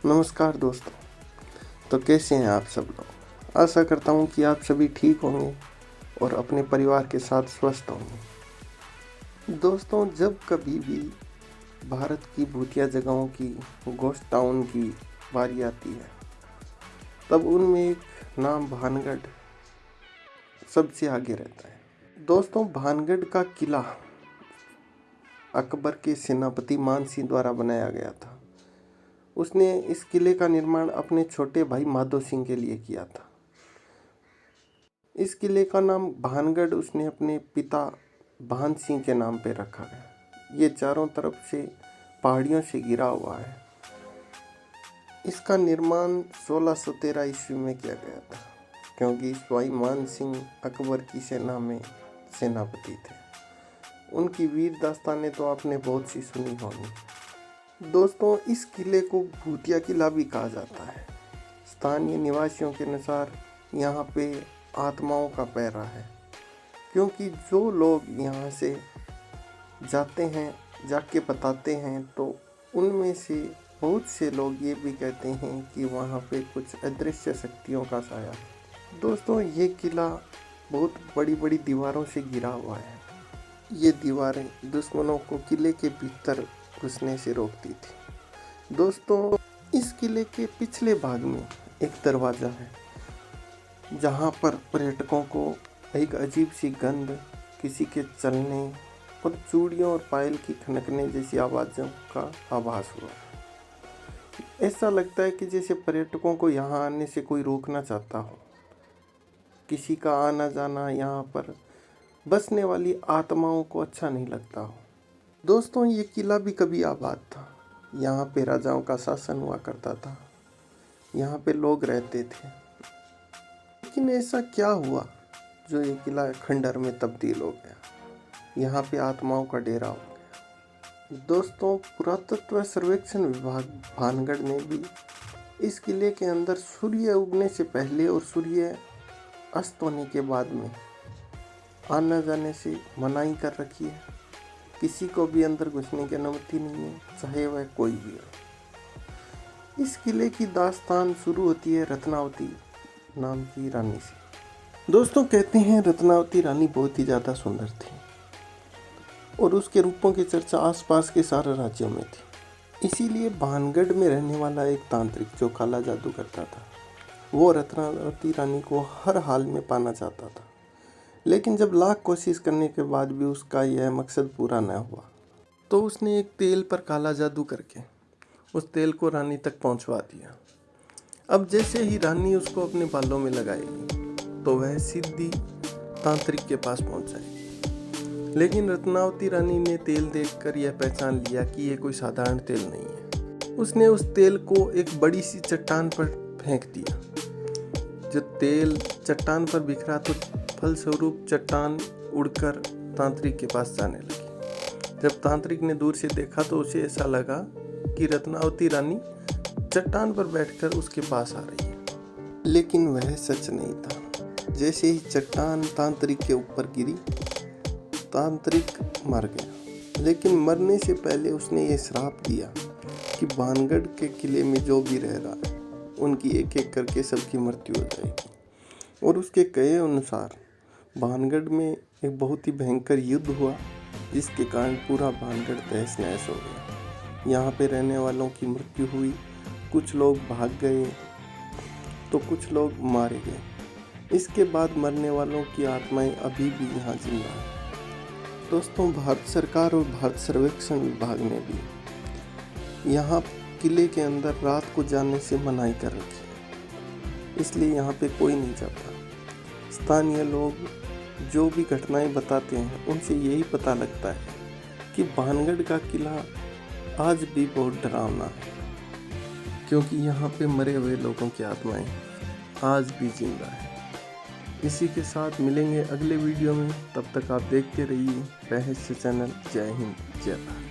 नमस्कार दोस्तों। तो कैसे हैं आप सब लोग। आशा करता हूं कि आप सभी ठीक होंगे और अपने परिवार के साथ स्वस्थ होंगे। दोस्तों, जब कभी भी भारत की भूतिया जगहों की, घोस्ट टाउन की बारी आती है, तब उनमें एक नाम भानगढ़ सबसे आगे रहता है। दोस्तों, भानगढ़ का किला अकबर के सेनापति मान सिंह द्वारा बनाया गया था। उसने इस किले का निर्माण अपने छोटे भाई माधो सिंह के लिए किया था। इस किले का नाम भानगढ़ उसने अपने पिता भान सिंह के नाम पे रखा है। ये चारों तरफ से पहाड़ियों से घिरा हुआ है। इसका निर्माण 1613 ईस्वी में किया गया था, क्योंकि इस भाई मान सिंह अकबर की सेना में सेनापति थे। उनकी वीर दास्तानें तो आपने बहुत सी सुनी होंगी। दोस्तों, इस किले को भूतिया किला भी कहा जाता है। स्थानीय निवासियों के अनुसार यहाँ पे आत्माओं का पहरा है, क्योंकि जो लोग यहाँ से जाते हैं, जाके बताते हैं, तो उनमें से बहुत से लोग ये भी कहते हैं कि वहाँ पे कुछ अदृश्य शक्तियों का साया है। दोस्तों, ये किला बहुत बड़ी बड़ी दीवारों से घिरा हुआ है। ये दीवारें दुश्मनों को किले के भीतर घुसने से रोकती थी। दोस्तों, इस किले के पिछले भाग में एक दरवाज़ा है, जहाँ पर पर्यटकों को एक अजीब सी गंध, किसी के चलने और चूड़ियों और पायल की खनकने जैसी आवाज़ों का आभास हुआ। ऐसा लगता है कि जैसे पर्यटकों को यहाँ आने से कोई रोकना चाहता हो। किसी का आना जाना यहाँ पर बसने वाली आत्माओं को अच्छा नहीं लगता हो। दोस्तों, ये किला भी कभी आबाद था। यहाँ पे राजाओं का शासन हुआ करता था। यहाँ पे लोग रहते थे। लेकिन ऐसा क्या हुआ जो ये किला खंडर में तब्दील हो गया। यहाँ पे आत्माओं का डेरा हो गया। दोस्तों, पुरातत्व सर्वेक्षण विभाग भानगढ़ ने भी इस किले के अंदर सूर्य उगने से पहले और सूर्य अस्त होने के बाद में आने जाने से मनाही कर रखी है। किसी को भी अंदर घुसने की अनुमति नहीं है, चाहे वह कोई भी हो। इस किले की दास्तान शुरू होती है रत्नावती नाम की रानी से। दोस्तों, कहते हैं रत्नावती रानी बहुत ही ज़्यादा सुंदर थी और उसके रूपों की चर्चा आसपास के सारे राज्यों में थी। इसीलिए भानगढ़ में रहने वाला एक तांत्रिक जो काला जादू करता था, वो रत्नावती रानी को हर हाल में पाना चाहता था। लेकिन जब लाख कोशिश करने के बाद भी उसका यह मकसद पूरा न हुआ, तो उसने एक तेल पर काला जादू करके उस तेल को रानी तक पहुंचवा दिया। अब जैसे ही रानी उसको अपने बालों में लगाएगी, तो वह सीधी तांत्रिक के पास पहुंच जाएगी। लेकिन रत्नावती रानी ने तेल देखकर यह पहचान लिया कि यह कोई साधारण तेल नहीं है। उसने उस तेल को एक बड़ी सी चट्टान पर फेंक दिया। जो तेल चट्टान पर बिखरा, तो फलस्वरूप चट्टान उड़कर तांत्रिक के पास जाने लगी। जब तांत्रिक ने दूर से देखा, तो उसे ऐसा लगा कि रत्नावती रानी चट्टान पर बैठकर उसके पास आ रही है। लेकिन वह सच नहीं था। जैसे ही चट्टान तांत्रिक के ऊपर गिरी, तांत्रिक मर गया। लेकिन मरने से पहले उसने ये श्राप दिया कि भानगढ़ के किले में जो भी रह रहा है, उनकी एक एक करके सबकी मृत्यु हो जाएगी। और उसके कहे अनुसार भानगढ़ में एक बहुत ही भयंकर युद्ध हुआ, जिसके कारण पूरा भानगढ़ तहस नहस हो गया। यहाँ पे रहने वालों की मृत्यु हुई, कुछ लोग भाग गए तो कुछ लोग मारे गए। इसके बाद मरने वालों की आत्माएं अभी भी यहाँ जिंदा हैं। दोस्तों, भारत सरकार और भारत सर्वेक्षण विभाग ने भी यहाँ किले के अंदर रात को जाने से मनाही कर रखी है, इसलिए यहाँ पे कोई नहीं जाता। स्थानीय लोग जो भी घटनाएं बताते हैं, उनसे यही पता लगता है कि भानगढ़ का किला आज भी बहुत डरावना है, क्योंकि यहाँ पे मरे हुए लोगों की आत्माएं आज भी जिंदा है। इसी के साथ मिलेंगे अगले वीडियो में। तब तक आप देखते रहिए रहस्य चैनल। जय हिंद, जय भारत।